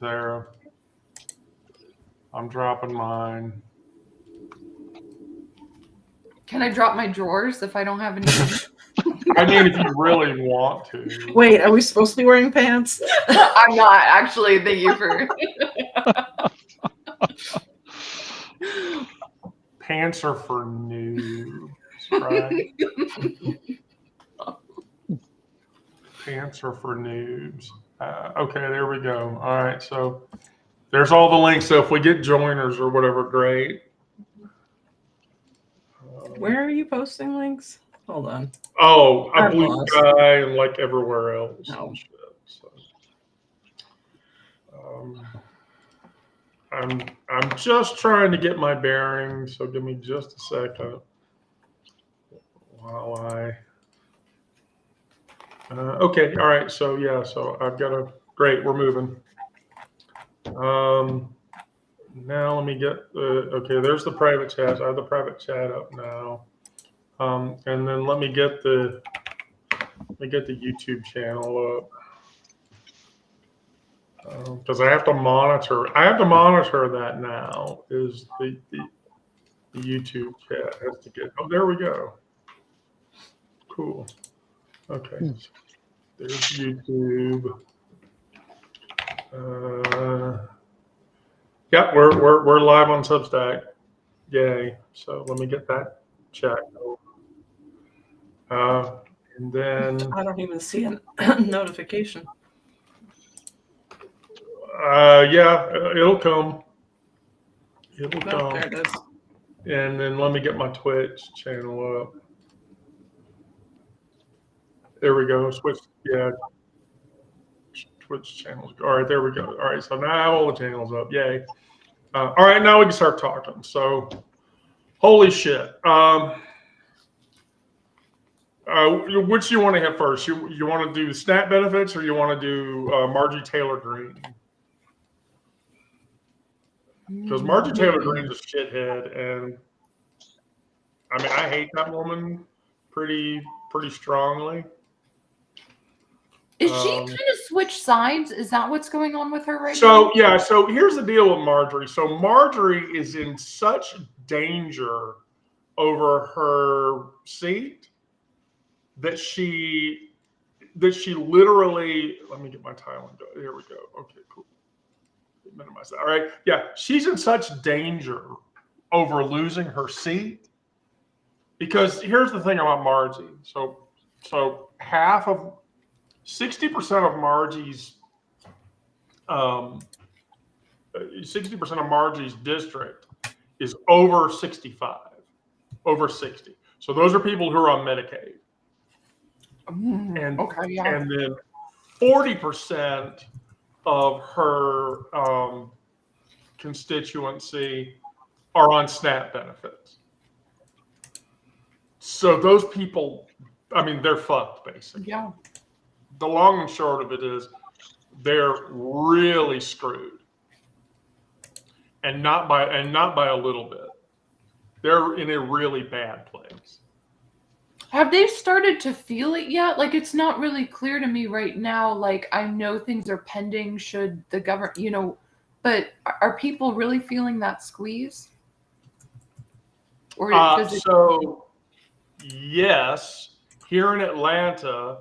Sarah. I'm dropping mine. Can I drop my drawers if I don't have any? I mean, if you really want to. Wait, are we supposed to be wearing pants? I'm not actually. Thank you for. Pants are for noobs, right? Pants are for noobs. Okay, there we go. All right, so there's all the links. So if we get joiners or whatever, great. Where are you posting links? Hold on. Oh, a I'm Blue lost. Sky and like everywhere else. Oh. And shit, so. I'm just trying to get my bearings, so give me just a second while I. Okay, all right. So yeah, so I've got a great. We're moving. Now let me get the. Okay, there's the private chat. I have the private chat up now. And then let me get the YouTube channel up. Because I have to monitor that now. Is the YouTube chat has to get. Oh, there we go. Cool. Okay. There's YouTube. Yep, we're live on Substack. Yay! So let me get that checked. And then I don't even see a notification. yeah, it'll come. It'll Oh, come. there it is. And then let me get my Twitch channel up. There we go. Switch. Yeah. Twitch channels. All right, there we go. All right, so now I have all the channels up. Yay. All right, now we can start talking. So, holy shit. Which do you want to hit first? You want to do the SNAP benefits or you want to do Margie Taylor Greene? Because Margie Taylor Greene's a shithead, and I mean I hate that woman pretty strongly. Is she kind of switched sides? Is that what's going on with her right now? So yeah, so here's the deal with Marjorie. So Marjorie is in such danger over her seat that she literally. Let me get my title. Here we go. Okay, cool. Minimize that. All right. Yeah, she's in such danger over losing her seat because here's the thing about Margie. So 60% of Margie's 60% of Margie's district is over 65, over 60. So those are people who are on Medicaid. And okay, yeah. And then 40% of her constituency are on SNAP benefits. So those people, I mean, they're fucked basically. Yeah. The long and short of it is they're really screwed. And not by a little bit. They're in a really bad place. Have they started to feel it yet? Like, it's not really clear to me right now. Like, I know things are pending should the government, but are people really feeling that squeeze? Or yes, here in Atlanta,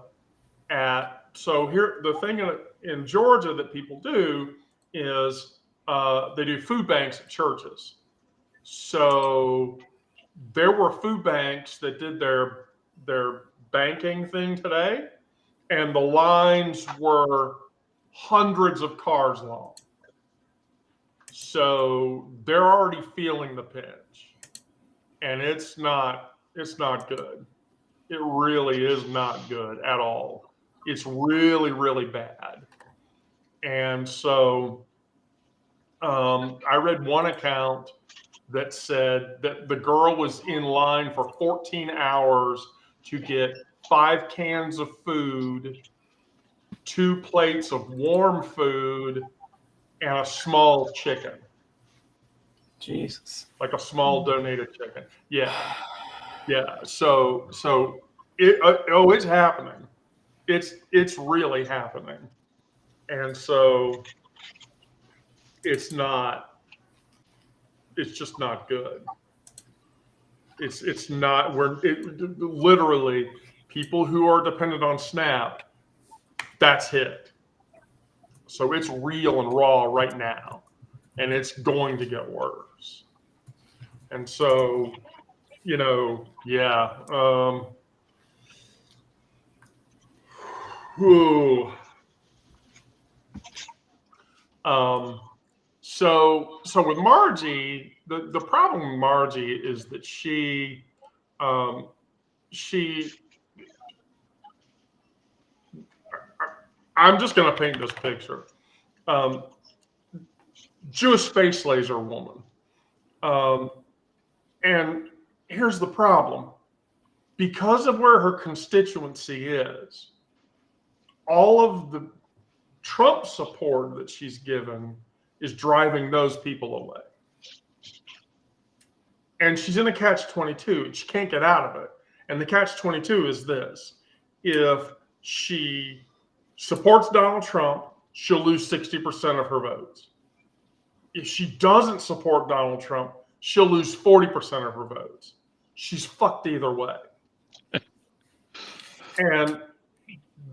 the thing in Georgia that people do is they do food banks at churches. So there were food banks that did their banking thing today, and the lines were hundreds of cars long. So they're already feeling the pinch, and it's not good. It really is not good at all. It's really, really bad. And so I read one account that said that the girl was in line for 14 hours to get 5 cans of food, 2 plates of warm food, and a small chicken. Jesus. Like a small donated chicken. Yeah. Yeah. So it's happening. It's really happening. And so it's not. It's just not good. It's not. Literally people who are dependent on SNAP. That's hit. So it's real and raw right now, and it's going to get worse. And so, yeah. Whew. So with Margie, the problem with Margie is that I'm just going to paint this picture. Jewish space laser woman. And here's the problem. Because of where her constituency is, all of the Trump support that she's given is driving those people away. And she's in a catch-22. She can't get out of it. And the catch-22 is this. If she supports Donald Trump, she'll lose 60% of her votes. If she doesn't support Donald Trump, she'll lose 40% of her votes. She's fucked either way. And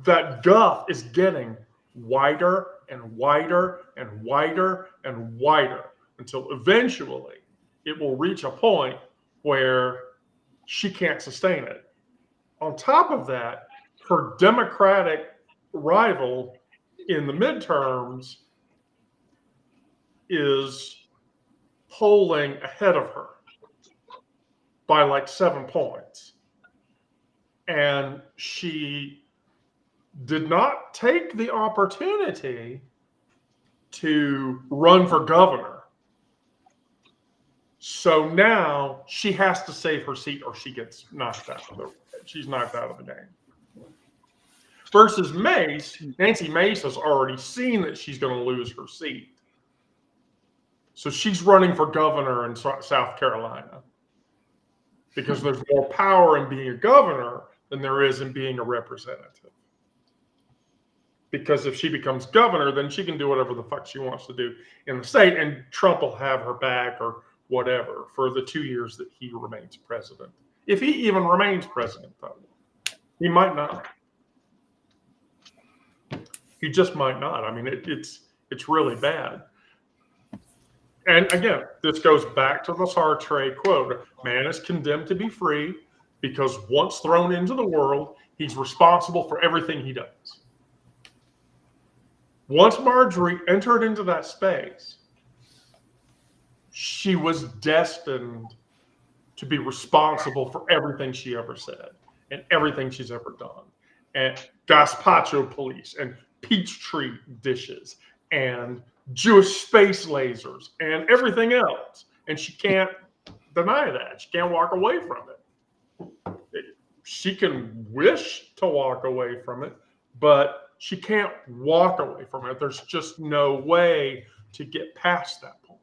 that gulf is getting wider and wider and wider and wider until eventually it will reach a point where she can't sustain it. On top of that, her Democratic rival in the midterms is polling ahead of her by like 7 points. And she did not take the opportunity to run for governor. So now she has to save her seat or she gets knocked out of she's knocked out of the game. Versus Mace, Nancy Mace has already seen that she's going to lose her seat. So she's running for governor in South Carolina because there's more power in being a governor than there is in being a representative. Because if she becomes governor, then she can do whatever the fuck she wants to do in the state, and Trump will have her back or whatever for the 2 years that he remains president. If he even remains president, though. He might not. He just might not. I mean, it's really bad. And again, this goes back to the Sartre quote. Man is condemned to be free because once thrown into the world, he's responsible for everything he does. Once Marjorie entered into that space, she was destined to be responsible for everything she ever said and everything she's ever done. And gazpacho police and Peachtree dishes and Jewish space lasers and everything else. And she can't deny that. She can't walk away from it. She can wish to walk away from it, but she can't walk away from it. There's just no way to get past that point.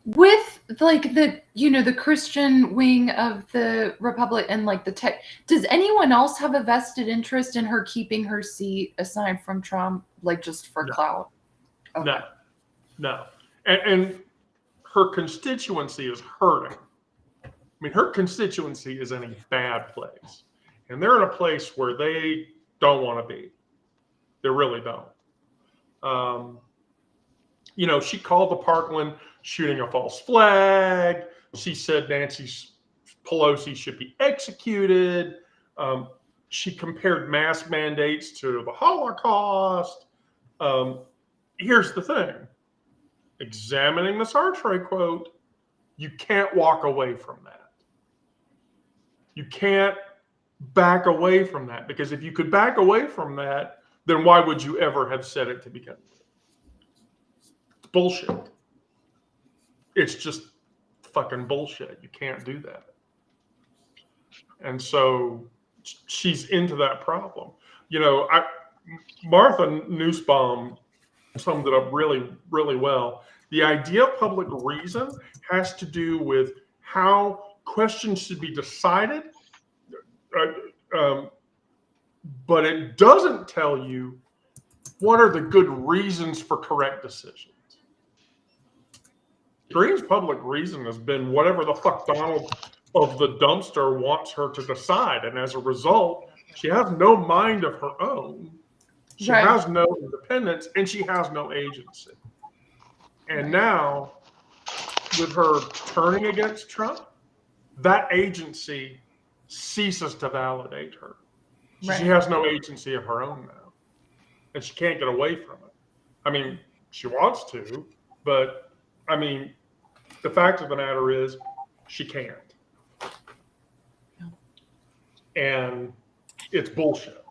With like the Christian wing of the Republic and like the tech, does anyone else have a vested interest in her keeping her seat aside from Trump, like just for clout? Okay. No. And her constituency is hurting. I mean, her constituency is in a bad place. And they're in a place where they don't want to be. They really don't. She called the Parkland shooting a false flag. She said Nancy Pelosi should be executed. She compared mask mandates to the Holocaust. Here's the thing. Examining the Sartre quote, you can't walk away from that. You can't back away from that, because if you could back away from that, then why would you ever have said it to begin with? It's bullshit. It's just fucking bullshit. You can't do that. And so she's into that problem. Martha Nussbaum summed it up really, really well. The idea of public reason has to do with how questions should be decided, but it doesn't tell you what are the good reasons for correct decisions? Greene's public reason has been whatever the fuck Donald of the dumpster wants her to decide. And as a result, she has no mind of her own. She Right. has no independence and she has no agency. And now, with her turning against Trump, that agency ceases to validate her. Right. She has no agency of her own now. And she can't get away from it. I mean, she wants to, but I mean, the fact of the matter is she can't. And it's bullshit.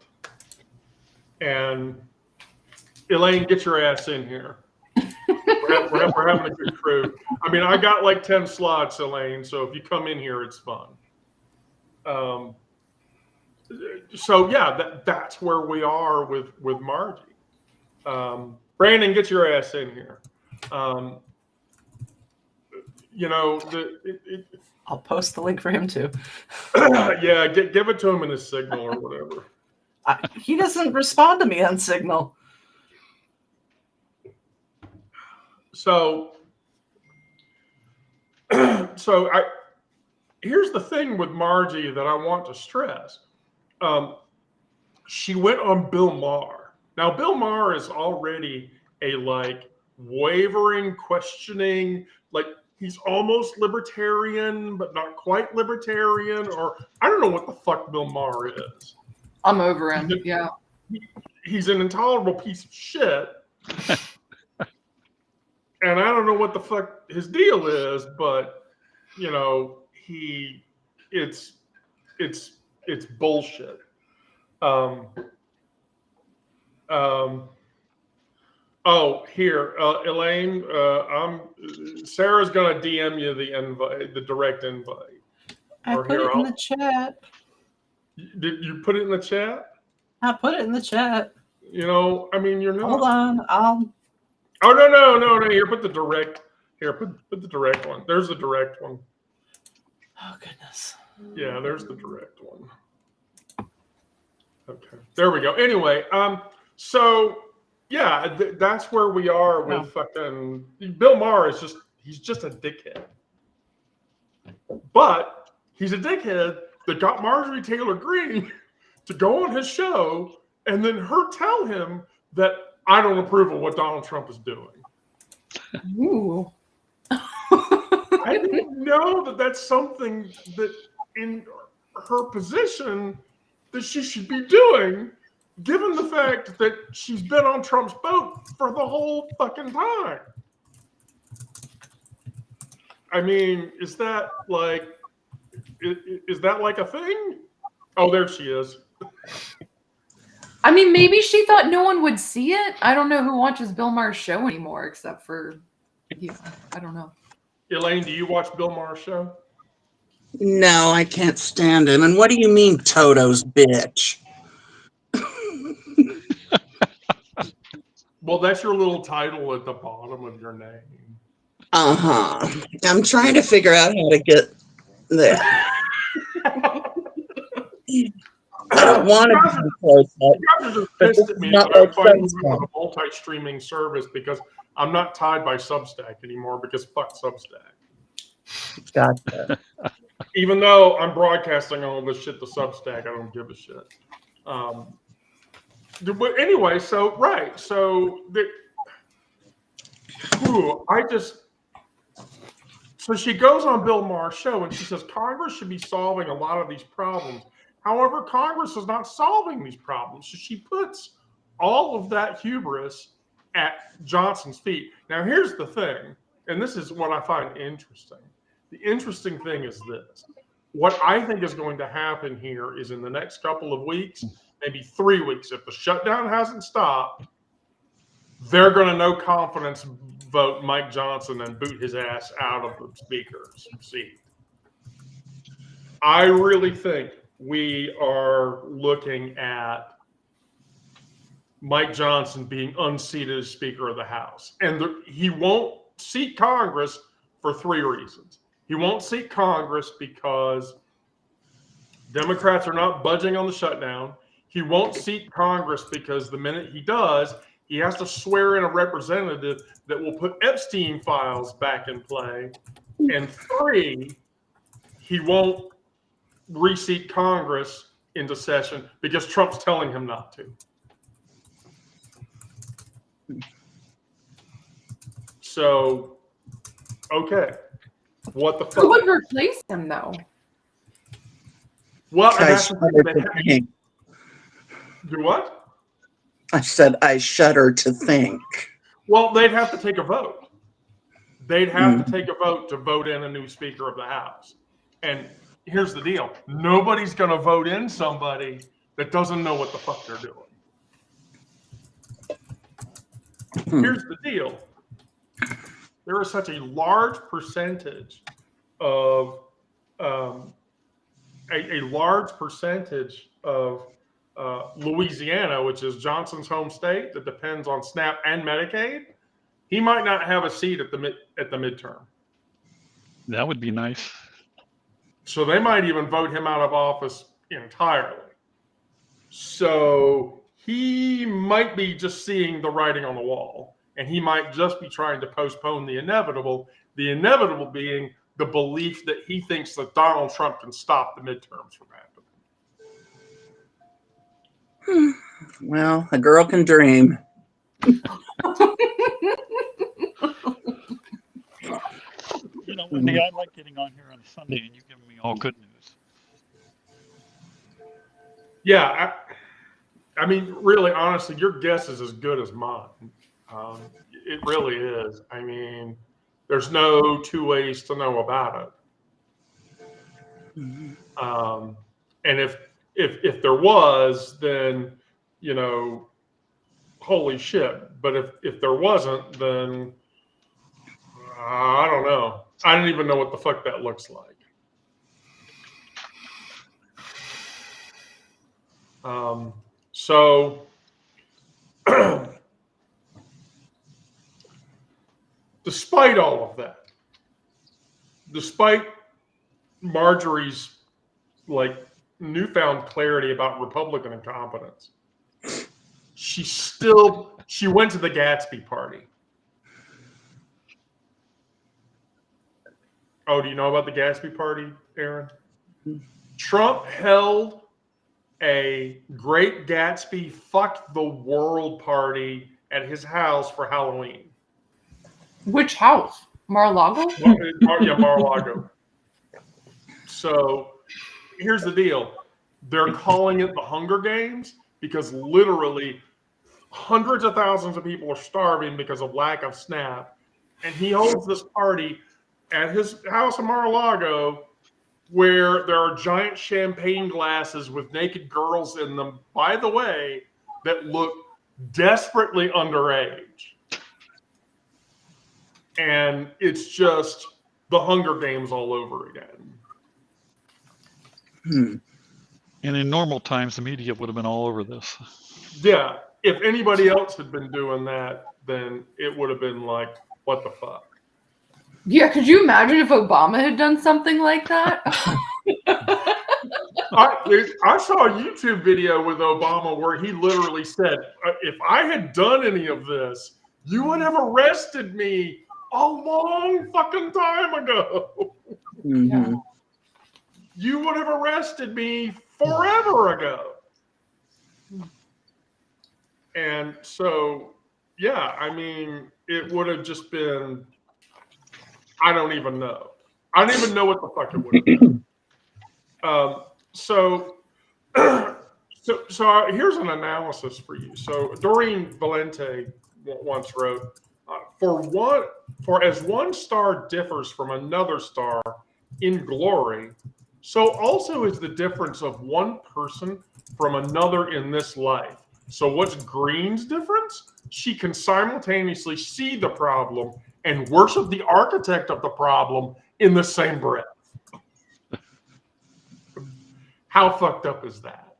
And Elaine, get your ass in here. We're having a good crew. I mean, I got like 10 slots, Elaine, so if you come in here, it's fun. So yeah, that's where we are with Margie. Brandon, get your ass in here. You know, I'll post the link for him too. yeah, give it to him in his Signal or whatever. He doesn't respond to me on Signal. So here's the thing with Margie that I want to stress. She went on Bill Maher. Now, Bill Maher is already a like wavering, questioning, like he's almost libertarian, but not quite libertarian, or I don't know what the fuck Bill Maher is. I'm over him. Yeah. He's an intolerable piece of shit. And I don't know what the fuck his deal is, but you know, it's bullshit. Oh, here, Elaine, Sarah's gonna DM you the invite, the direct invite. I Or put here, it in the chat. Did you put it in the chat? I put it in the chat. You know, I mean, you're not. Hold on. Oh no! Here, put the direct. Here, put the direct one. There's the direct one. Oh goodness. Yeah, there's the direct one. Okay, there we go. Anyway, so yeah, that's where we are with fucking Bill Maher. He's just a dickhead, but he's a dickhead that got Marjorie Taylor Greene to go on his show and then her tell him that I don't approve of what Donald Trump is doing. Ooh. I didn't know that that's something that in her position that she should be doing, given the fact that she's been on Trump's boat for the whole fucking time. I mean, is that like a thing? Oh, there she is. I mean, maybe she thought no one would see it. I don't know who watches Bill Maher's show anymore, except for, I don't know. Elaine, do you watch Bill Maher's show? No, I can't stand him. And what do you mean, Toto's bitch? Well, that's your little title at the bottom of your name. Uh-huh. I'm trying to figure out how to get there. I don't want to be close up. You guys are just pissed at me Not that I'm like finally Substack. doing a multi-streaming service because I'm not tied by Substack anymore because fuck Substack. Gotcha. Even though I'm broadcasting all this shit to Substack, I don't give a shit. But anyway, so right, so so she goes on Bill Maher's show and she says Congress should be solving a lot of these problems. However, Congress is not solving these problems. So she puts all of that hubris at Johnson's feet. Now, here's the thing, and this is what I find interesting. The interesting thing is this. What I think is going to happen here is in the next couple of weeks, maybe 3 weeks, if the shutdown hasn't stopped, they're going to no confidence vote Mike Johnson and boot his ass out of the speaker's seat. I really think we are looking at Mike Johnson being unseated as Speaker of the House. And he won't seat Congress for 3 reasons. He won't seat Congress because Democrats are not budging on the shutdown. He won't seat Congress because the minute he does, He has to swear in a representative that will put Epstein files back in play. And 3, he won't reseat Congress into session because Trump's telling him not to. So, okay. What the Who would fuck? replace him though? Well, and I that's the thing, shudder they to have- think. do what? I said I shudder to think. Well, they'd have to take a vote. They'd have to take a vote to vote in a new Speaker of the House. And here's the deal. Nobody's going to vote in somebody that doesn't know what the fuck they're doing. Here's the deal. There is such a large percentage of Louisiana, which is Johnson's home state, that depends on SNAP and Medicaid. He might not have a seat at the midterm. That would be nice. So they might even vote him out of office entirely. So he might be just seeing the writing on the wall, and he might just be trying to postpone the inevitable being the belief that he thinks that Donald Trump can stop the midterms from happening. Well, a girl can dream. You know, Wendy, I like getting on here on a Sunday and you giving me all good news. Yeah, I mean, really, honestly, your guess is as good as mine. It really is. I mean, there's no two ways to know about it. And if there was, then, you know, holy shit. But if there wasn't, then I don't know. I don't even know what the fuck that looks like. So despite all of that, despite Marjorie's like newfound clarity about Republican incompetence, she went to the Gatsby party. Oh, do you know about the Gatsby party, Aaron? Trump held a Great Gatsby fuck the world party at his house for Halloween. Which house? Mar-a-Lago? Yeah, Mar-a-Lago. So here's the deal. They're calling it the Hunger Games because literally hundreds of thousands of people are starving because of lack of SNAP. And he holds this party at his house in Mar-a-Lago where there are giant champagne glasses with naked girls in them, by the way, that look desperately underage. And it's just the Hunger Games all over again. And in normal times, the media would have been all over this. Yeah, if anybody else had been doing that, then it would have been like, what the fuck? Yeah, could you imagine if Obama had done something like that? I saw a YouTube video with Obama where he literally said, if I had done any of this, you would have arrested me a long fucking time ago. Mhm. You would have arrested me forever ago. And so, yeah, I mean, it would have just been, I don't even know. I don't even know what the fuck it would have been. So here's an analysis for you. So Doreen Valente once wrote, for as one star differs from another star in glory, so also is the difference of one person from another in this life. So what's Green's difference? She can simultaneously see the problem and worship the architect of the problem in the same breath. How fucked up is that?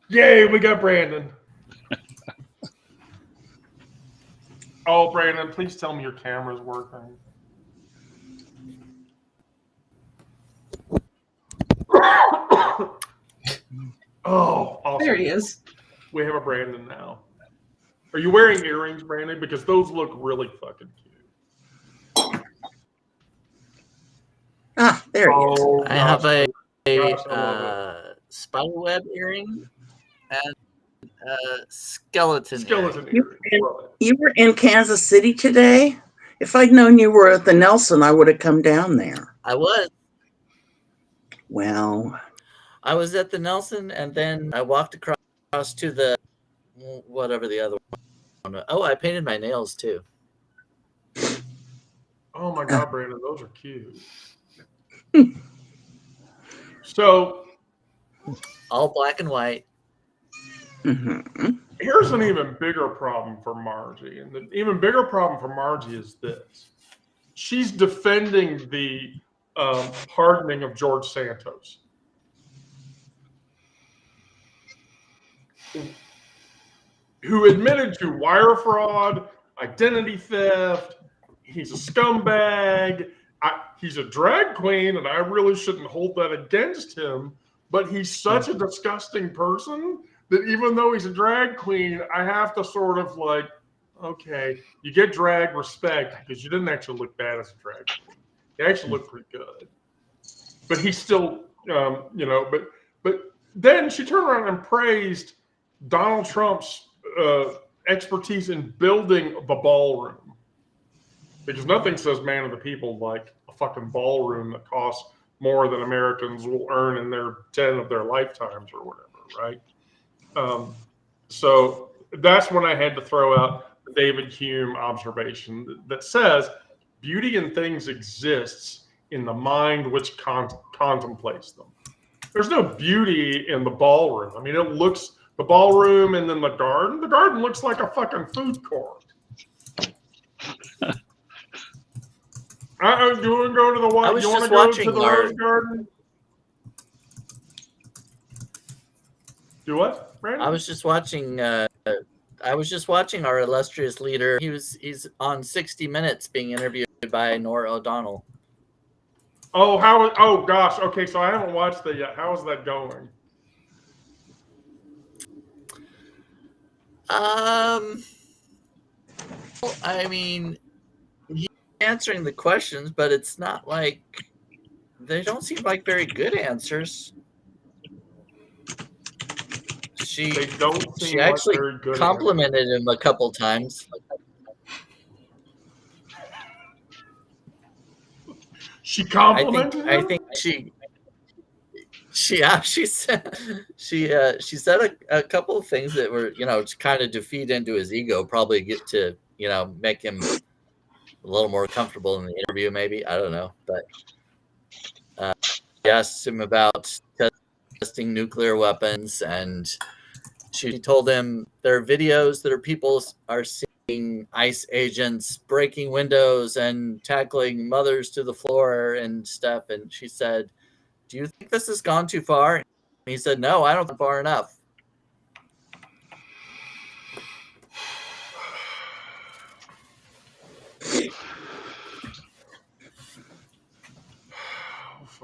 Yay, we got Brandon. Oh, Brandon, please tell me your camera's working. Oh, awesome. There he is. We have a Brandon now. Are you wearing earrings, Brandon? Because those look really fucking cute. Ah, there he is. Oh, I have gosh, a gosh, I love spiderweb earring and a skeleton earring. skeleton You, earrings. Love it. you were in Kansas City today? If I'd known you were at the Nelson, I would have come down there. I was. Well, I was at the Nelson, and then I walked across to the whatever the other one. Oh, I painted my nails too. Oh my God, Brandon, those are cute. So All black and white. mhm. here's an even bigger problem for Margie. And the even bigger problem for Margie is this. She's defending the pardoning of George Santos. Who admitted to wire fraud, identity theft. He's a scumbag. He's a drag queen, and I really shouldn't hold that against him. But he's such a disgusting person that even though he's a drag queen, I have to sort of like, okay, you get drag respect because you didn't actually look bad as a drag queen. You actually looked pretty good. But he's still, but then she turned around and praised Donald Trump's expertise in building the ballroom. Because nothing says man of the people like a fucking ballroom that costs more than Americans will earn in their 10 of their lifetimes or whatever, right? So that's when I had to throw out the David Hume observation that says beauty in things exists in the mind which contemplates them. There's no beauty in the ballroom. I mean, it looks, the ballroom and then the garden looks like a fucking food court. Do you want to go to the I one? was You want to just go watching to the our- rose garden? Do what, Brandon? I was just watching our illustrious leader. He's on 60 Minutes being interviewed by Norah O'Donnell. Oh, oh gosh. Okay, so I haven't watched that yet. How is that going? I mean, he's answering the questions, but it's not like they don't seem like very good answers. They don't seem She like actually very good. complimented him a couple times. She complimented him? I think she said a couple of things that were, to kind of defeat into his ego, probably get to, make him a little more comfortable in the interview, maybe. I don't know. But she asked him about testing nuclear weapons, and she told him there are videos that people are seeing ICE agents breaking windows and tackling mothers to the floor and stuff. And she said, "Do you think this has gone too far?" And he said, "No, I don't think far enough."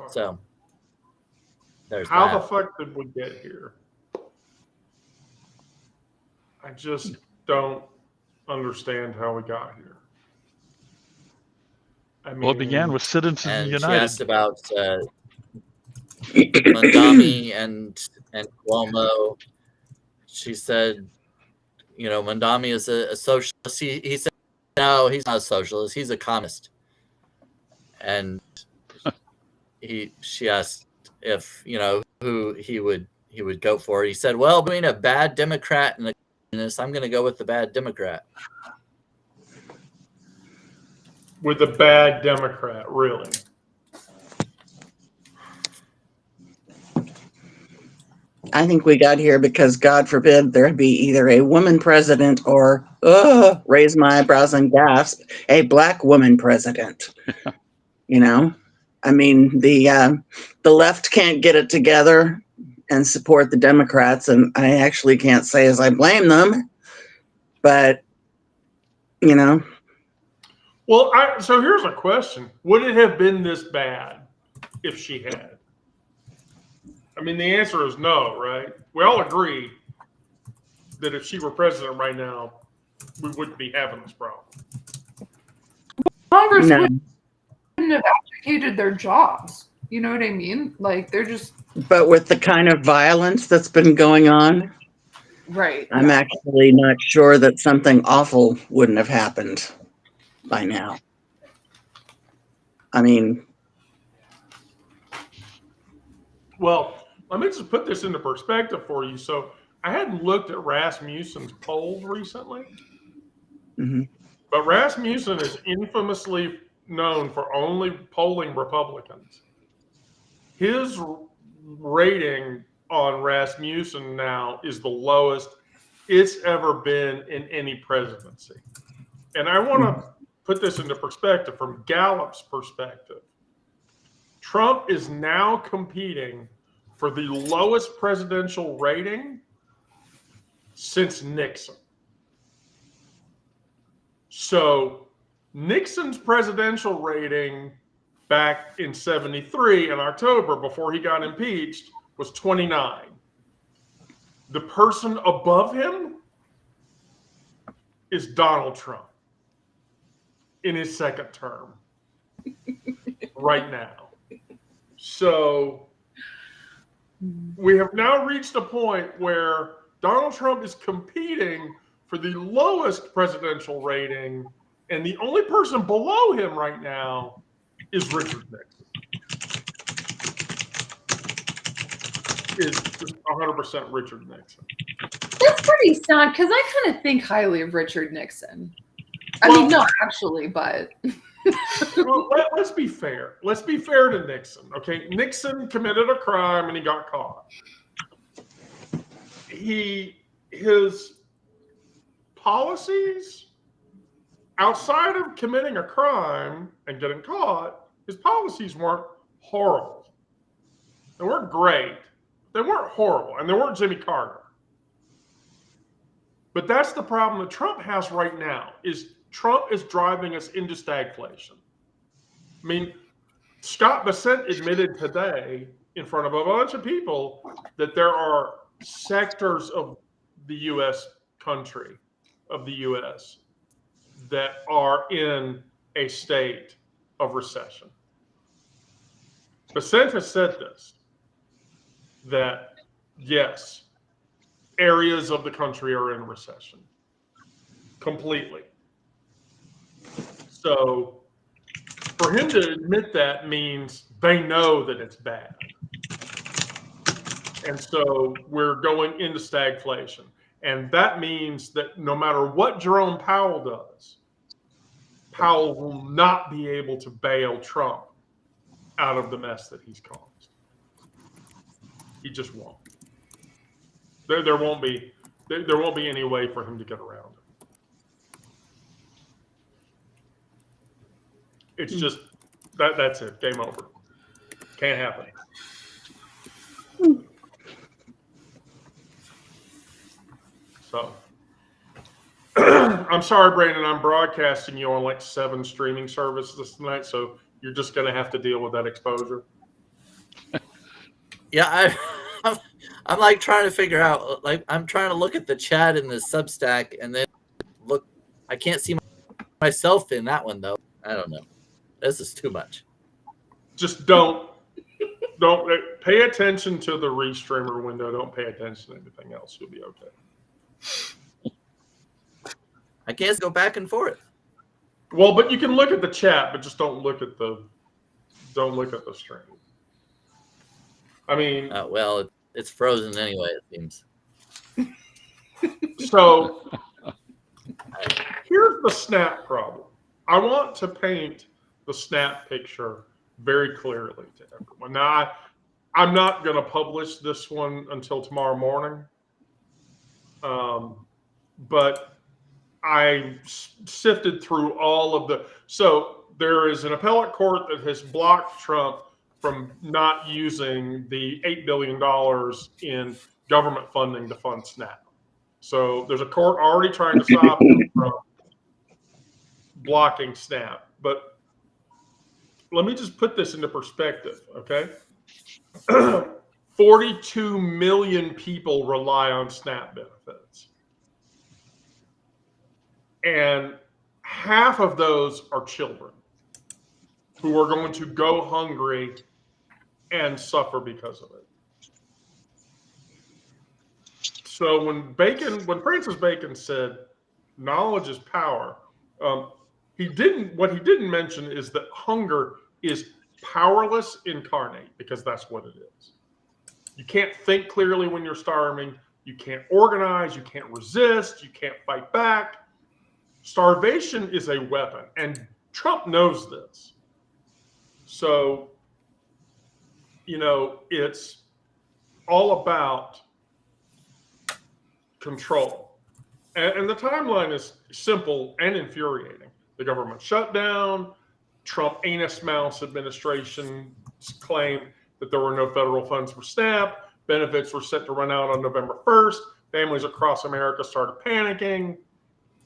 So there's How that. the fuck did we get here? I just don't understand how we got here. I mean, Well, it began with Citizens And she United. asked about Mandami and Cuomo. She said, Mandami is a socialist. He said, no, he's not a socialist. He's a communist. And she asked if, who he would go for. He said, well, between a bad Democrat and a communist, I'm going to go with the bad Democrat. with a bad Democrat, really. I think we got here because, God forbid, there be either a woman president or, raise my eyebrows and gasp, a black woman president. I mean, the left can't get it together and support the Democrats, and I actually can't say as I blame them, but, Well, so here's a question. Would it have been this bad if she had? I mean, the answer is no, right? We all agree that if she were president right now, we wouldn't be having this problem. Congress No. wouldn't have abdicated their jobs. You know what I mean? Like they're just But with the kind of violence that's been going on, right. I'm yeah. actually not sure that something awful wouldn't have happened by now. I mean, Well, let me just put this into perspective for you. So I hadn't looked at Rasmussen's polls recently, mhm. but Rasmussen is infamously known for only polling Republicans. His rating on Rasmussen now is the lowest it's ever been in any presidency. And I want to put this into perspective from Gallup's perspective. Trump is now competing for the lowest presidential rating since Nixon. So Nixon's presidential rating back in 73 in October before he got impeached was 29. The person above him is Donald Trump in his second term right now. So we have now reached a point where Donald Trump is competing for the lowest presidential rating, and the only person below him right now is Richard Nixon. Is just 100% Richard Nixon. That's pretty sad because I kind of think highly of Richard Nixon. I mean, not actually, but Well, let's be fair. Let's be fair to Nixon. Okay, Nixon committed a crime and he got caught. His policies outside of committing a crime and getting caught, his policies weren't horrible. They weren't great. They weren't horrible, and they weren't Jimmy Carter. But that's the problem that Trump has right now. Is Trump is driving us into stagflation. I mean, Scott Bessent admitted today in front of a bunch of people that there are sectors of the U.S. country, of the U.S., that are in a state of recession. Bessent has said this, that yes, areas of the country are in recession completely. So for him to admit that means they know that it's bad. And so we're going into stagflation. And that means that no matter what Jerome Powell does, Powell will not be able to bail Trump out of the mess that he's caused. He just won't. There won't be any way for him to get around it. It's just that's it. Game over. Can't happen. So I'm sorry, Brandon. I'm broadcasting you on like 7 streaming services tonight, so you're just going to have to deal with that exposure. Yeah, I'm like trying to figure out, like I'm trying to look at the chat in the Substack and then look. I can't see myself in that one though. I don't know. This is too much. Just don't pay attention to the restreamer window. Don't pay attention to anything else. You'll be okay. I can't go back and forth. Well, but you can look at the chat, but just don't look at the stream. I mean, Well, it's frozen anyway, it seems. So here's the snap problem. I want to paint the snap picture very clearly to everyone. Now, I'm not going to publish this one until tomorrow morning, but I sifted through all of the. So there is an appellate court that has blocked Trump from not using the $8 billion in government funding to fund SNAP. So there's a court already trying to stop him from blocking SNAP. But let me just put this into perspective, okay? 42 million people rely on SNAP benefits. And half of those are children who are going to go hungry and suffer because of it. So when Francis Bacon said knowledge is power, what he didn't mention is that hunger is powerless incarnate, because that's what it is. You can't think clearly when you're starving. You can't organize. You can't resist. You can't fight back. Starvation is a weapon, and Trump knows this. So, it's all about control. And the timeline is simple and infuriating. The government shutdown, Trump anus mouse administration claimed that there were no federal funds for SNAP. Benefits were set to run out on November 1st. Families across America started panicking.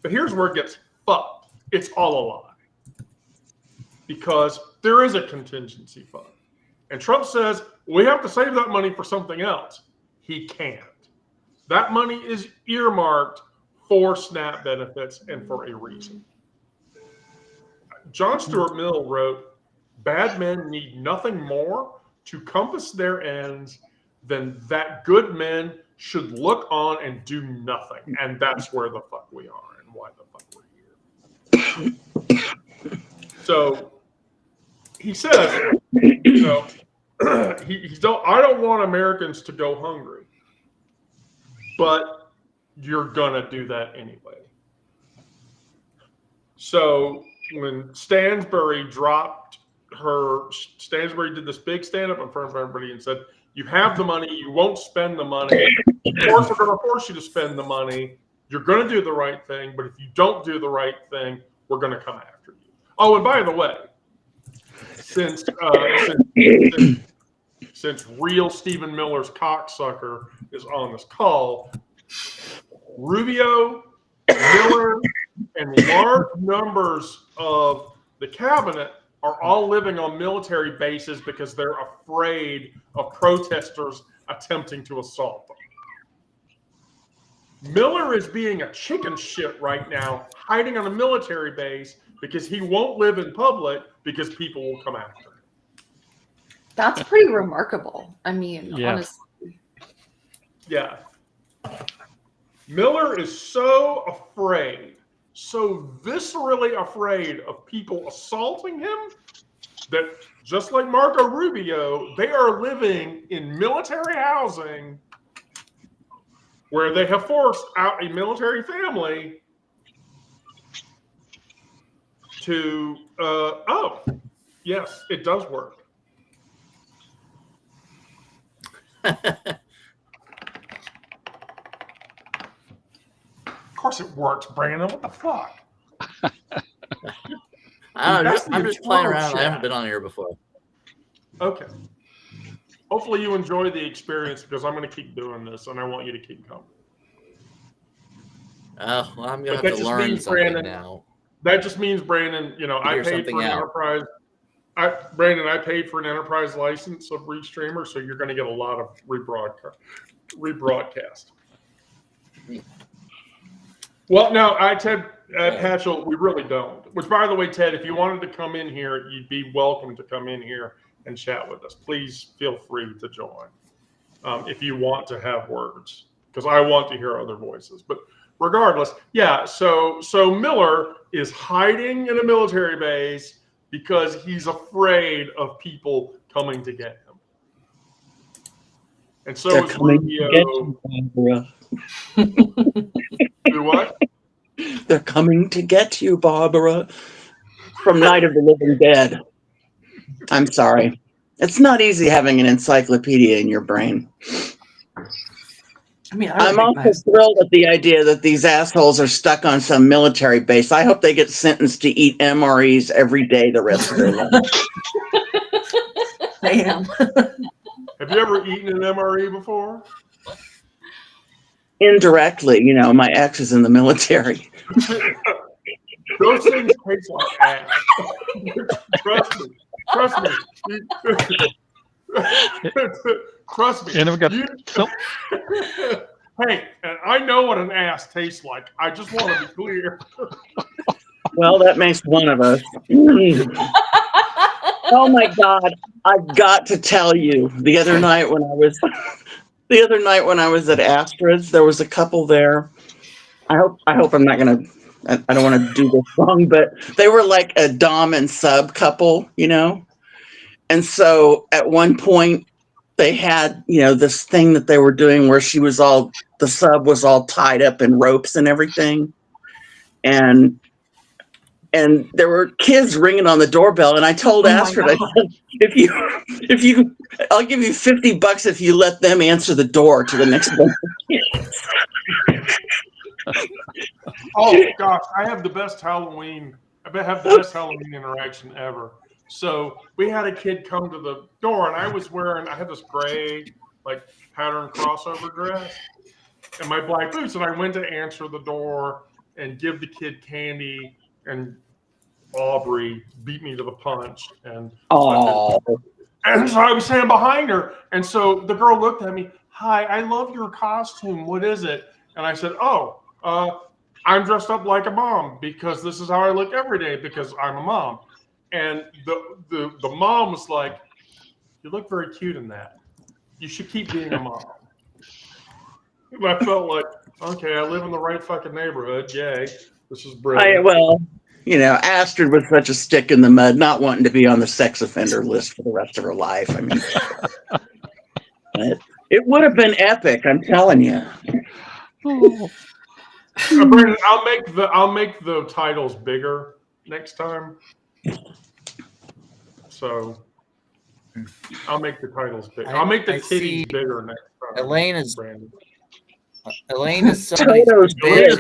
But here's where it gets fucked. It's all a lie. Because there is a contingency fund. And Trump says, we have to save that money for something else. He can't. That money is earmarked for SNAP benefits and for a reason. John Stuart Mill wrote, bad men need nothing more to compass their ends than that good men should look on and do nothing. And that's where the fuck we are and why the fuck we're here. So he says, I don't want Americans to go hungry, but you're gonna do that anyway. So when Stansbury did this big stand-up in front of everybody and said, you have the money, you won't spend the money. Of course, we're going to force you to spend the money. You're going to do the right thing, but if you don't do the right thing, we're going to come after you. Oh, and by the way, since real Stephen Miller's cocksucker is on this call, Rubio, Miller, and large numbers of the cabinet are all living on military bases because they're afraid of protesters attempting to assault them. Miller is being a chicken shit right now, hiding on a military base because he won't live in public because people will come after him. That's pretty remarkable. I mean, Yeah. honestly. Yeah. Miller is so afraid, so viscerally afraid of people assaulting him that, just like Marco Rubio, they are living in military housing where they have forced out a military family to, yes, it does work. Of course it works, Brandon. What the fuck? I'm just playing World around. I chat. haven't been on here before. Okay. Hopefully you enjoy the experience because I'm going to keep doing this and I want you to keep coming. Oh, well, I'm going But to that have to just learn means, something Brandon, now. That just means, Brandon, I Figure paid something for an out. enterprise. I paid for an enterprise license of Restreamer, so you're going to get a lot of rebroadcast. Well, no, Ted Patchell, we really don't. Which, by the way, Ted, if you wanted to come in here, you'd be welcome to come in here and chat with us. Please feel free to join if you want to have words, because I want to hear other voices. But regardless, yeah. So Miller is hiding in a military base because he's afraid of people coming to get him. And so They're is coming Rubio. to get you, Barbara. Do what? They're coming to get you, Barbara. From Night of the Living Dead. I'm sorry. It's not easy having an encyclopedia in your brain. I mean, I'm also thrilled at the idea that these assholes are stuck on some military base. I hope they get sentenced to eat MREs every day the rest of their life. I am. Have you ever eaten an MRE before? Indirectly, my ex is in the military. Those things taste like ass. Trust me. Trust me. And we got Hey, and I know what an ass tastes like. I just want to be clear. Well, that makes one of us. Oh my God. I've got to tell you, the other night when I was at Astra's, there was a couple there. I hope I'm not gonna I don't want to do this wrong, but they were like a dom and sub couple, you know? And so at one point they had, this thing that they were doing where the sub was all tied up in ropes and everything. And there were kids ringing on the doorbell, and I told Oh my Astrid, I God. said, if you, I'll give you $50 if you let them answer the door to the next one. Oh gosh, I have the best Halloween. I have the best Halloween interaction ever. So we had a kid come to the door, and I had this gray like pattern crossover dress and my black boots, and I went to answer the door and give the kid candy, and Aubrey beat me to the punch, and so I was standing behind her, and so the girl looked at me. Hi, I love your costume. What is it? And I said, I'm dressed up like a mom because this is how I look every day because I'm a mom. And the mom was like, you look very cute in that. You should keep being a mom. And I felt like, okay, I live in the right fucking neighborhood. Yay. This is brilliant. Astrid was such a stick in the mud, not wanting to be on the sex offender list for the rest of her life. I mean, it would have been epic, I'm telling you. Brandon, I'll make the titles bigger next time. So I'll make the titles bigger. I'll make the titties bigger next time. Elaine is Brandon. Toto's big.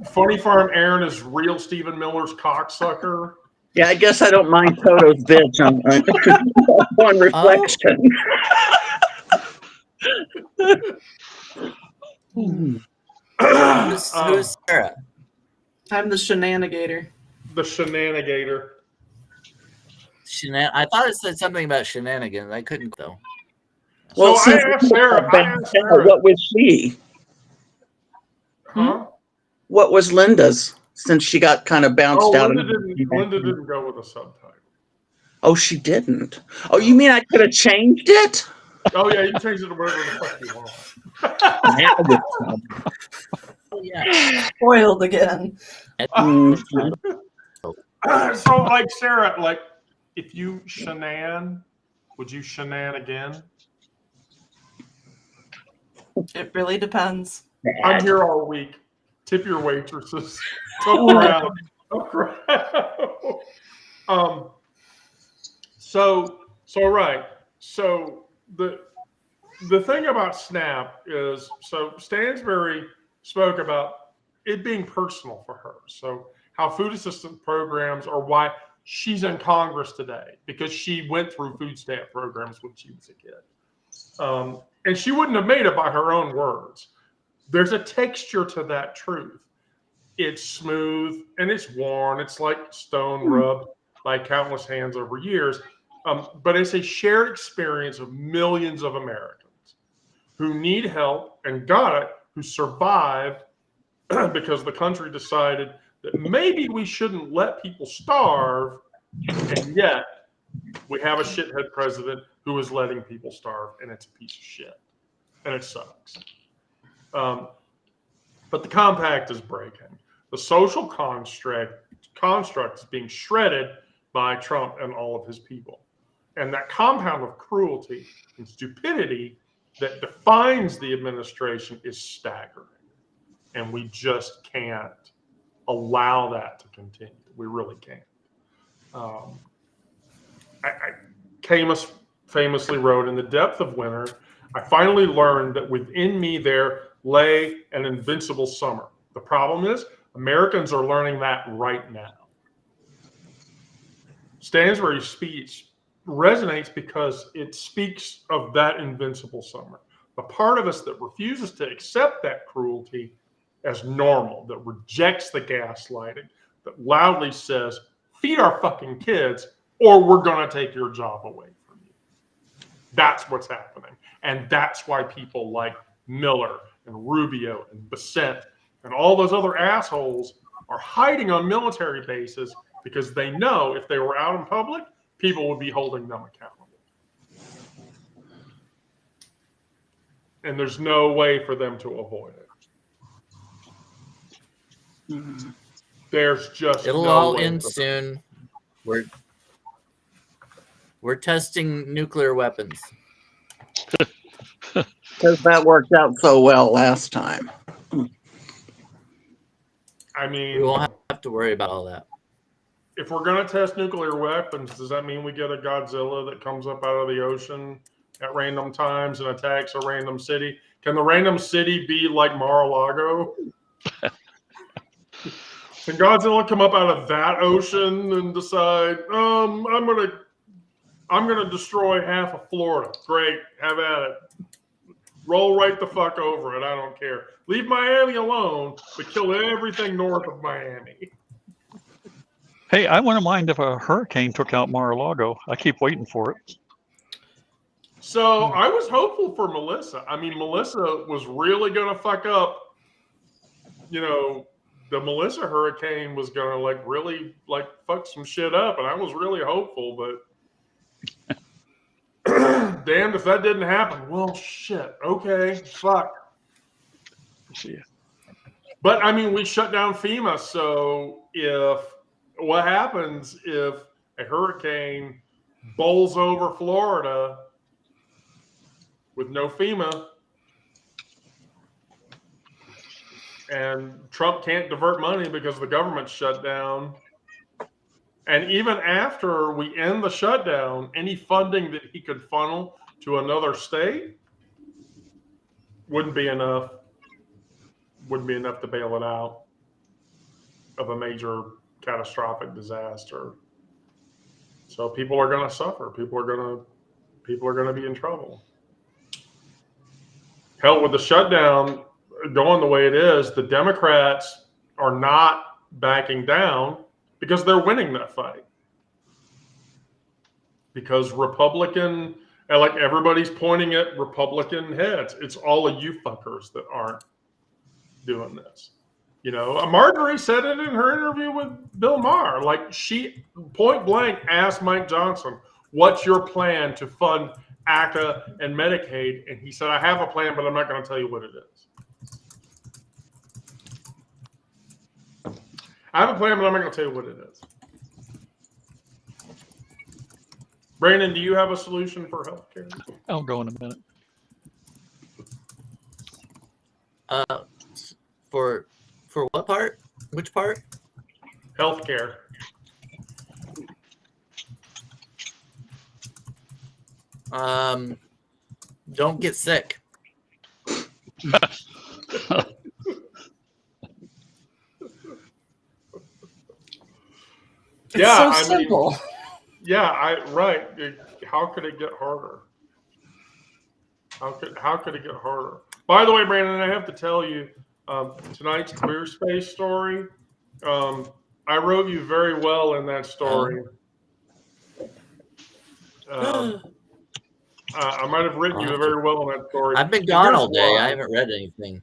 Funny Farm Aaron is real Stephen Miller's cocksucker. Yeah, I guess I don't mind Toto's bitch on reflection. Who's Sarah? I'm the shenanigator. The shenanigator. I thought it said something about shenanigans. I couldn't though. Well, So I asked Sarah, what was she? Huh? What was Linda's? Since she got kind of bounced out. Linda didn't go with a subtitle. Oh, she didn't. Oh, you mean I could have changed it? Oh yeah, you can change it to whatever the fuck you want. Oh yeah. Spoiled again. So like Sarah, like if you shenan, would you shenan again? It really depends. I'm here all week. Tip your waitresses. Tough crowd. So right. So the thing about SNAP is, so Stansbury spoke about it being personal for her. So how food assistance programs are why she's in Congress today, because she went through food stamp programs when she was a kid. And she wouldn't have made it by her own words. There's a texture to that truth. It's smooth and it's worn. It's like stone rubbed by countless hands over years. But it's a shared experience of millions of Americans who need help and got it, who survived because the country decided that maybe we shouldn't let people starve, and yet we have a shithead president who is letting people starve, and it's a piece of shit, and it sucks. But the compact is breaking. The social construct is being shredded by Trump and all of his people. And that compound of cruelty and stupidity that defines the administration is staggering. And we just can't allow that to continue. We really can't. Camus famously wrote, in the depth of winter, I finally learned that within me there lay an invincible summer. The problem is, Americans are learning that right now. Stansbury's speech resonates because it speaks of that invincible summer. The part of us that refuses to accept that cruelty as normal, that rejects the gaslighting, that loudly says, feed our fucking kids or we're going to take your job away from you. That's what's happening. And that's why people like Miller and Rubio and Bissett and all those other assholes are hiding on military bases, because they know if they were out in public, people would be holding them accountable. And there's no way for them to avoid it. There's just It'll no all way end for them. soon. We're testing nuclear weapons. Because that worked out so well last time. I We mean, won't have to worry about all that. if we're going to test nuclear weapons, does that mean we get a Godzilla that comes up out of the ocean at random times and attacks a random city? Can the random city be like Mar-a-Lago? Can Godzilla come up out of that ocean and decide, I'm gonna destroy half of Florida? Great, have at it. Roll right the fuck over it. I don't care. Leave Miami alone, but kill everything north of Miami. Hey, I wouldn't mind if a hurricane took out Mar-a-Lago. I keep waiting for it. So I was hopeful for Melissa. I mean, Melissa was really gonna fuck up. You know, the Melissa hurricane was gonna really fuck some shit up, and I was really hopeful, but damned if that didn't happen. Well, shit. Okay, fuck. See, But I mean, we shut down FEMA. So what happens if a hurricane bowls over Florida with no FEMA, and Trump can't divert money because the government's shut down? And even after we end the shutdown, any funding that he could funnel to another state wouldn't be enough to bail it out of a major catastrophic disaster. So people are going to suffer. People are going to be in trouble. Hell, with the shutdown going the way it is, the Democrats are not backing down because they're winning that fight. Because Republican, and like everybody's pointing at Republican heads. It's all of you fuckers that aren't doing this. You know, Marjorie said it in her interview with Bill Maher. Like, she point blank asked Mike Johnson, "What's your plan to fund ACA and Medicaid?" And he said, "I have a plan, but I'm not going to tell you what it is. I have a plan, but I'm not going to tell you what it is." Brandon, do you have a solution for healthcare? I'll go in a minute. For what part? Which part? Healthcare. Don't get sick. Yeah, It's so simple. Right. How could it get harder? How could it get harder? By the way, Brandon, I have to tell you, tonight's Queer Space story, I wrote you very well in that story. I might have written you very well in that story. I've been gone Here's all day. why. I haven't read anything.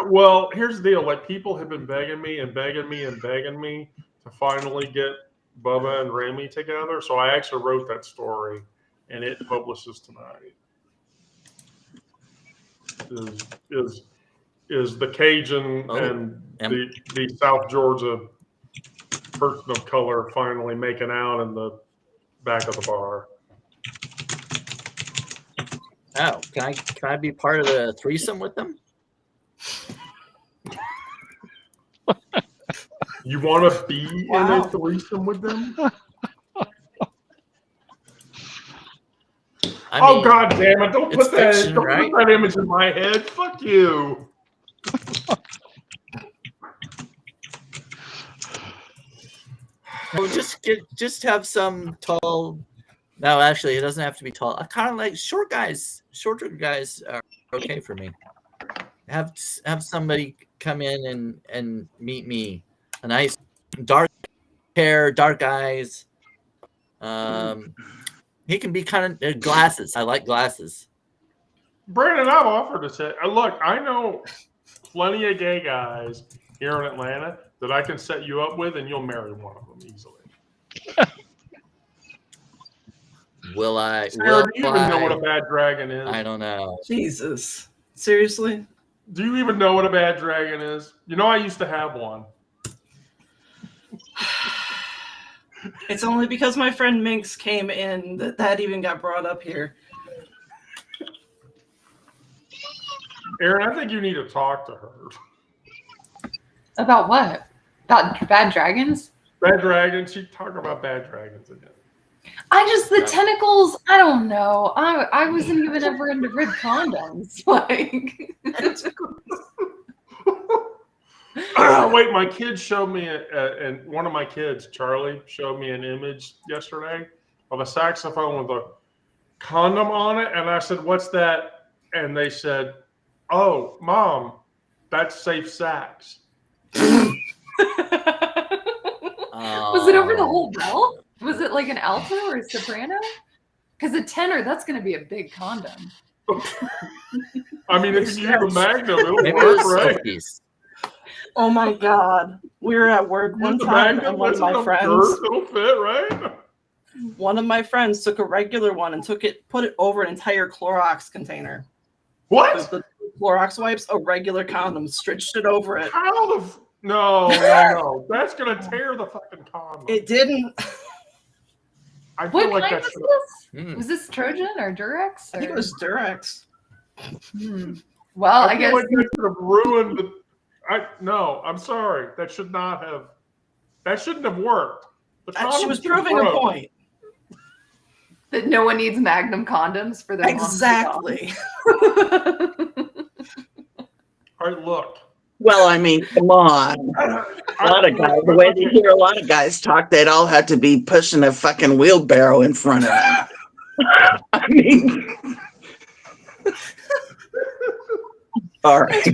Well, here's the deal. Like, people have been begging me and begging me and begging me to finally get Bubba and Rami together. So I actually wrote that story, and it publishes tonight. Is the Cajun and the South Georgia person of color finally making out in the back of the bar? Oh, can I be part of the threesome with them? You want to be in a threesome with them? I mean, God damn it! Don't it's put that. fiction, Don't right? put that image in my head. Fuck you. no, just have some tall. No, actually, it doesn't have to be tall. I kind of like short guys. Shorter guys are okay for me. Have somebody come in and meet me. A nice dark hair, dark eyes. He can be kind of glasses. I like glasses. Brandon, I've offered to say, look, I know plenty of gay guys here in Atlanta that I can set you up with, and you'll marry one of them easily. Will I? Sarah, Will do you even know what a I? bad dragon is? I don't know. Jesus. Seriously? Do you even know what a bad dragon is? You know, I used to have one. It's only because my friend Minx came in that even got brought up here. Aaron, I think you need to talk to her. About what? About bad dragons? Bad dragons. She talked about bad dragons again. The tentacles, I don't know. I wasn't even ever into red condoms. Like, Wait, my kids showed me, and one of my kids, Charlie, showed me an image yesterday of a saxophone with a condom on it. And I said, "What's that?" And they said, "Oh, Mom, that's safe sax." was it over the whole belt? Was it like an alto or a soprano? Because a tenor, that's going to be a big condom. I mean, if you use a magnum, it'll Maybe work, it was right? Silkies. Oh my God. We were at work Use one the time magnum, and one that's of my enough friends girth, it'll fit, right? took a regular one and put it over an entire Clorox container. What? The Clorox wipes, a regular condom, stretched it over it. How the? No. That's gonna tear the fucking condom. It didn't. I What feel like kind that was should. this? Hmm. Was this Trojan or Durex? I think it or- was Durex. Well, I feel guess like that should have ruined the. I'm sorry. That should not have. That shouldn't have worked. The She condom was too proving a broke. point. that no one needs Magnum condoms for their moms to Exactly. come. All right, look. Well, I mean, come on. A lot of guys, the way they hear a lot of guys talk, they'd all have to be pushing a fucking wheelbarrow in front of them. I mean, all right.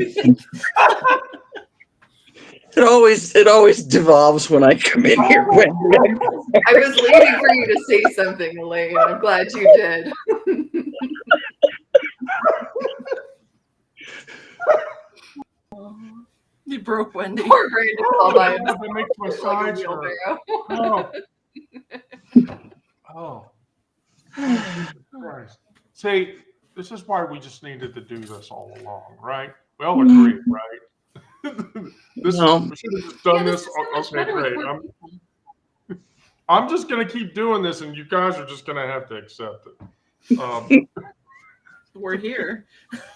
It always devolves when I come in here. Wendy. I was waiting for you to say something, Elaine. I'm glad you did. You broke Wendy. Poor Brandon all by God, himself. that makes my Like a sides hurt. wheelbarrow. Oh. Oh. Christ. See, this is why we just needed to do this all along, right? We all agree, right? We should have just done Yeah, this. is so much Okay, better with great. more people. I'm just gonna keep doing this, and you guys are just gonna have to accept it. We're here.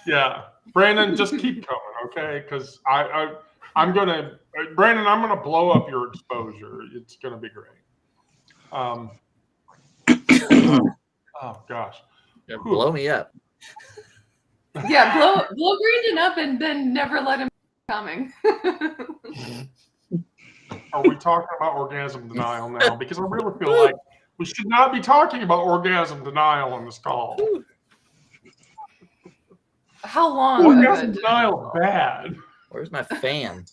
Yeah, Brandon, just keep coming, okay? Because I'm gonna, Brandon, I'm gonna blow up your exposure. It's gonna be great. Oh gosh. Yeah, blow me up. Yeah, blow Brandon up and then never let him coming. Are we talking about orgasm denial now? Because I really feel like we should not be talking about orgasm denial on this call. How long? Orgasm denial is bad. Where's my fan?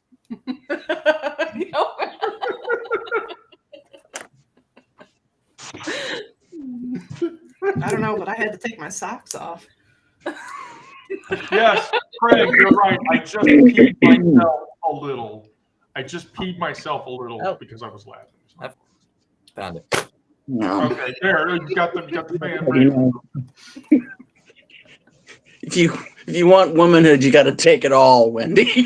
I don't know, but I had to take my socks off. Yes, Craig, you're right. I just peed myself a little. Oh. Because I was laughing. Found it. No. Okay, there. You got the fan. You know, if you want womanhood, you got to take it all, Wendy.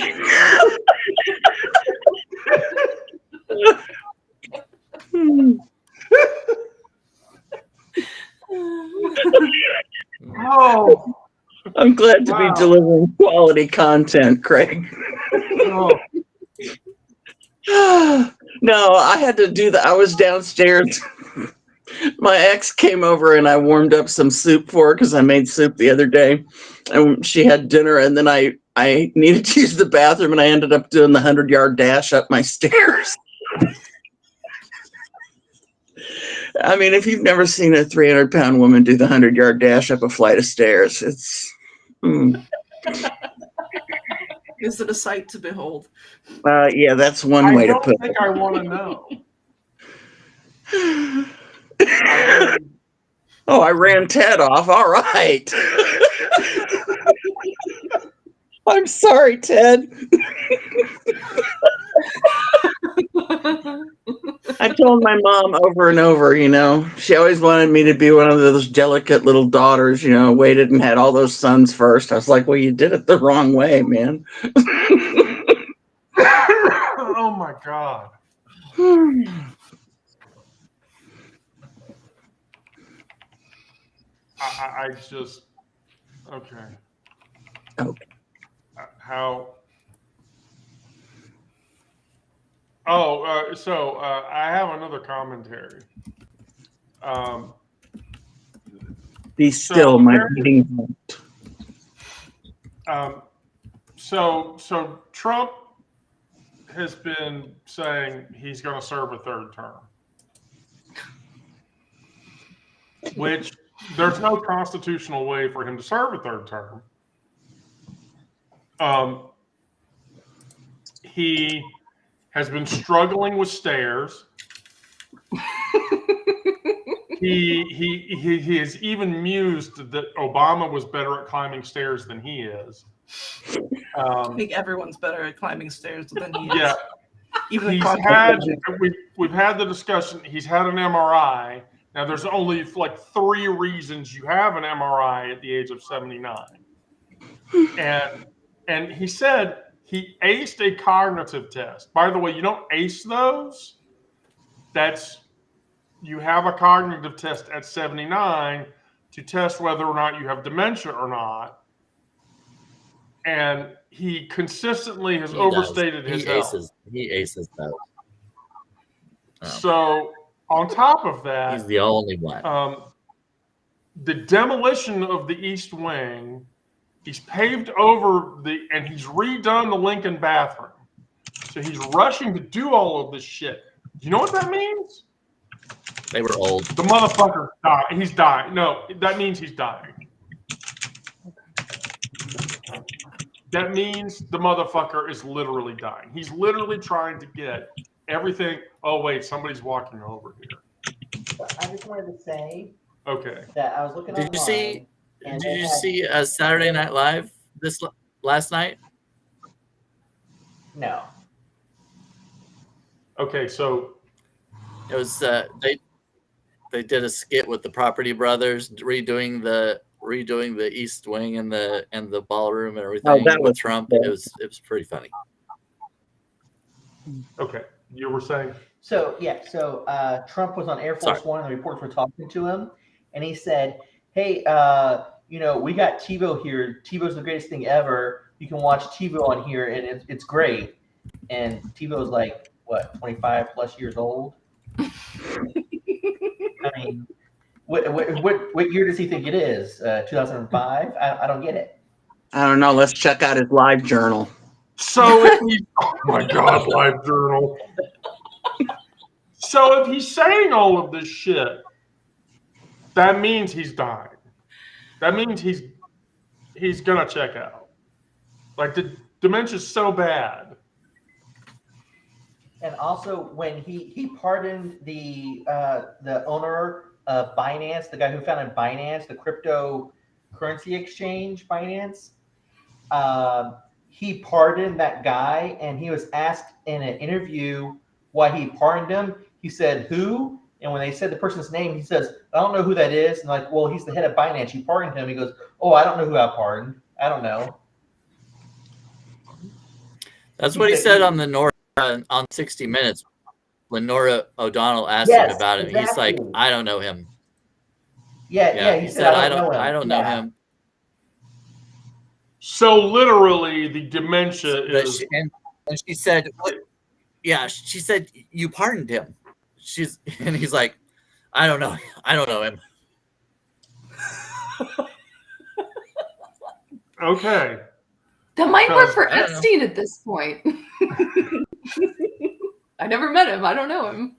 Oh, I'm glad to Wow. be delivering quality content, Craig. oh. No, I had to do that. I was downstairs. My ex came over and I warmed up some soup for her because I made soup the other day, and she had dinner. And then I needed to use the bathroom, and I ended up doing the 100-yard dash up my stairs. I mean, if you've never seen a 300-pound woman do the 100-yard dash up a flight of stairs, it's. Is it a sight to behold? Yeah, that's one way I to don't put think I want to know. it. Oh, I ran Ted off. All right. I'm sorry, Ted. I told my mom over and over, she always wanted me to be one of those delicate little daughters, waited and had all those sons first. I was like, well, you did it the wrong way, man. Oh my God. I just, okay. Okay. How? Oh, so I have another commentary. Be still, my beating heart. So Trump has been saying he's going to serve a third term, which there's no constitutional way for him to serve a third term. He has been struggling with stairs. He has even mused that Obama was better at climbing stairs than he is. I think everyone's better at climbing stairs than he is. Yeah, Even we've had the discussion. He's had an MRI. Now, there's only like 3 reasons you have an MRI at the age of 79, and he said he aced a cognitive test. By the way, you don't ace those. You have a cognitive test at 79 to test whether or not you have dementia or not. And he consistently has overstated his health. He aces those. Oh. So on top of that, he's the only one. The demolition of the East Wing, he's paved over and he's redone the Lincoln bathroom. So he's rushing to do all of this shit. You know what that means? They were old. The motherfucker died. He's dying. No, that means he's dying. That means the motherfucker is literally dying. He's literally trying to get everything. Oh, wait, somebody's walking over here. I just wanted to say Okay. that I was looking Did you see Saturday Night Live last night? No. Okay, so it was they did a skit with the Property Brothers redoing the East Wing and the ballroom and everything with Trump. It was pretty funny. Okay, you were saying? So Trump was on Air Force One, and the reporters were talking to him, and he said, "Hey, we got TiVo here. TiVo's the greatest thing ever. You can watch TiVo on here, and it's great." And TiVo's like, what, 25 plus years old? I mean, what year does he think it is? 2005? I don't get it. I don't know. Let's check out his live journal. So if he, oh my God, live journal. So if he's saying all of this shit, that means he's dying. That means he's gonna check out. Like, the dementia's so bad. And also, when he pardoned the owner of Binance, the guy who founded Binance, the cryptocurrency exchange Binance, he pardoned that guy, and he was asked in an interview why he pardoned him. He said, "Who?" And when they said the person's name, he says, "I don't know who that is." And like, well, he's the head of Binance. You pardoned him. He goes, "Oh, I don't know who I pardoned. I don't know." That's what he said on the Nora on 60 Minutes when Nora O'Donnell asked him about it. Exactly. He's like, "I don't know him." Yeah. He said, "I don't know him." So literally, the dementia is. And she said, "Yeah." She said, "You pardoned him." And he's like, "I don't know. I don't know him." Okay. That might work for Epstein at this point. I never met him. I don't know him.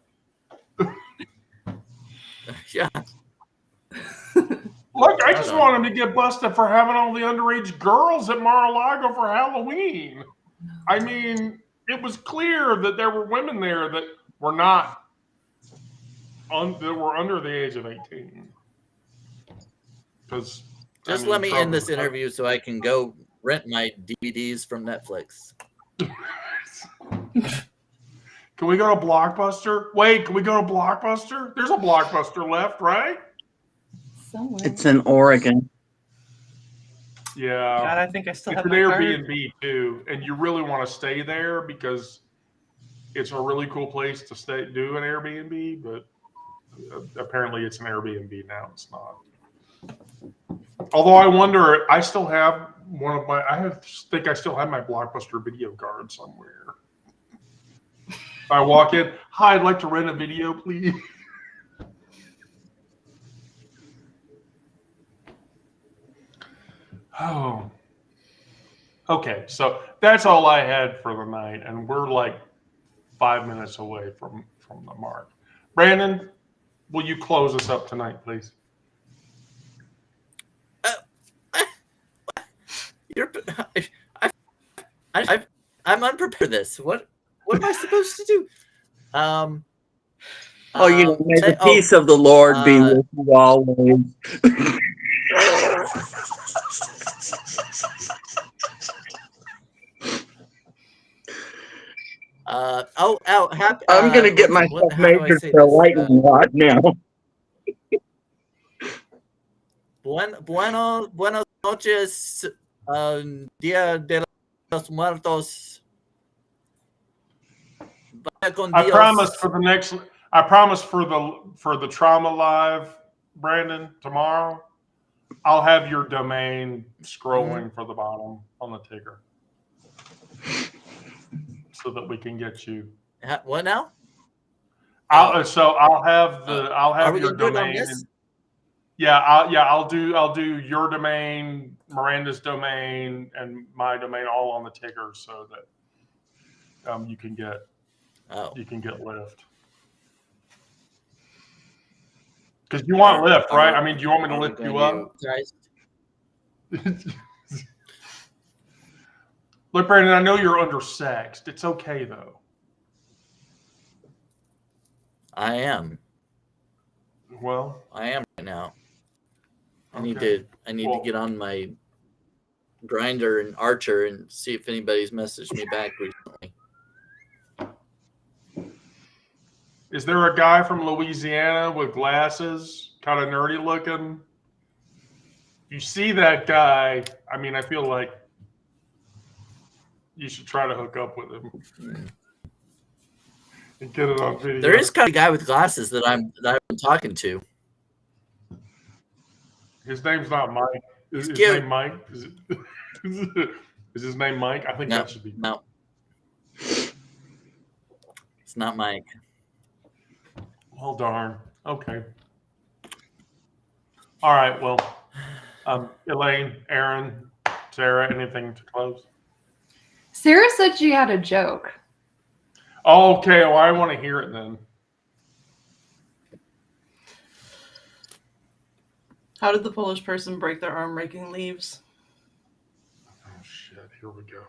Yeah. Look, I just want him to get busted for having all the underage girls at Mar-a-Lago for Halloween. I mean, it was clear that there were women there that were not that were under the age of 18. Because Just let me end this interview so I can go rent my DVDs from Netflix. Can we go to Blockbuster? Wait, can we go to Blockbuster? There's a Blockbuster left, right? Somewhere. It's in Oregon. Yeah. God, I think I still It's have an my card. Airbnb too, and you really want to stay there because it's a really cool place to do an Airbnb, but apparently it's an Airbnb now. It's not. Although I wonder, I still have think I still have my Blockbuster video card somewhere. I walk in, hi, I'd like to rent a video, please. Oh. Okay, so that's all I had for the night, and we're like 5 minutes away from the mark. Brandon, will you close us up tonight, please? I'm unprepared for this. What am I supposed to do? May the peace of the Lord be with you always. I'm going to get myself measured for a lightning rod now. Buenos noches, Dia de los Muertos. I promise for the Trauma Live, Brandon, tomorrow, I'll have your domain scrolling for the bottom on the ticker so that we can get you. What now? I'll have your domain. I'll do your domain, Miranda's domain, and my domain all on the ticker so that you can get Lyft. Because you want Lyft, right? I mean, do you want me to lift you up? Look, Brandon, I know you're undersexed. It's okay though. I am. Well, I am right now. I need okay. to get on my Grindr and Archer and see if anybody's messaged me back recently. Is there a guy from Louisiana with glasses, kind of nerdy looking? You see that guy, I mean, I feel like you should try to hook up with him and get it on video. There is kind of a guy with glasses that I've been talking to. His name's not Mike. Is his cute. name Mike? Is his name Mike? I think that should be. No. It's not Mike. Well, darn. Okay. All right. Well, Elaine, Aaron, Sarah, anything to close? Sarah said she had a joke. Okay. Well, I want to hear it then. How did the Polish person break their arm raking leaves? Oh, shit. Here we go.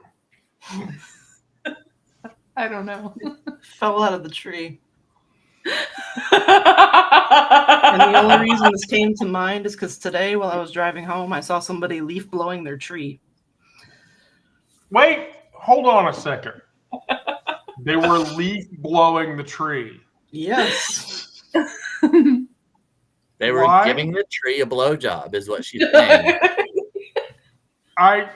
I don't know. Fell out of the tree. And the only reason this came to mind is because today, while I was driving home, I saw somebody leaf blowing their tree. Wait, hold on a second. They were leaf blowing the tree. Yes. They were Why? giving the tree a blowjob, is what she's saying. I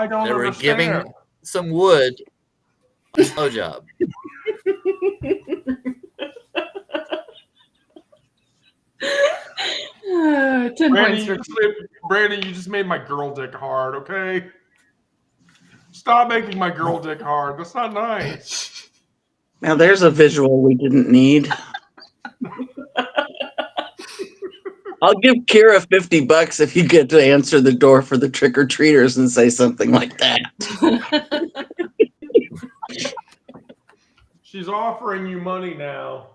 don't They were understand. giving some wood a blowjob. 10 points for Brandon, you just made my girl dick hard, okay? Stop making my girl dick hard. That's not nice. Now there's a visual we didn't need. I'll give Kira $50 if you get to answer the door for the trick-or-treaters and say something like that. She's offering you money now.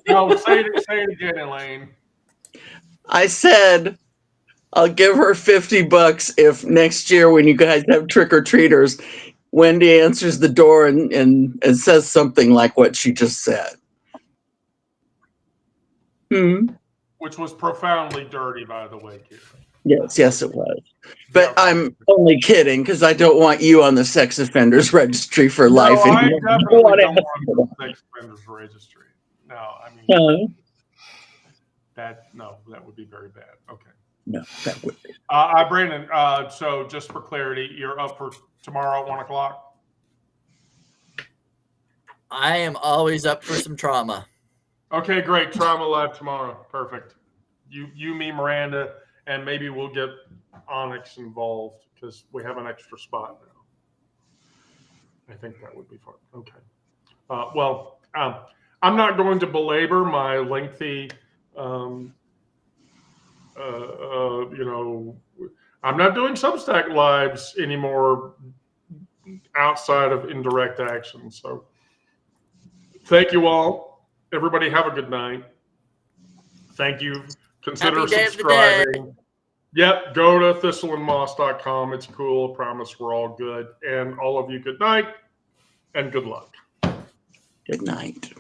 No, say it again, Elaine. I said I'll give her $50 if next year when you guys have trick-or-treaters, Wendy answers the door and says something like what she just said. Hmm. which was profoundly dirty, by the way, Kira. Yes, it was. But Yeah. I'm only kidding because I don't want you on the sex offenders registry for life. No, I anymore. definitely What don't else? want the sex offenders registry. No, I mean that would be very bad. Okay. No, that would be. Brandon. So just for clarity, you're up for tomorrow at 1 o'clock. I am always up for some trauma. Okay, great. Trauma Live tomorrow. Perfect. You, me, Miranda, and maybe we'll get Onyx involved because we have an extra spot now. I think that would be fun. Okay. I'm not going to belabor my lengthy, I'm not doing Substack lives anymore outside of indirect action. So thank you all. Everybody have a good night. Thank you. Consider Happy Day of the Dead. subscribing. Yep, go to thistleandmoss.com. It's cool. I promise we're all good. And all of you, good night and good luck. Good night.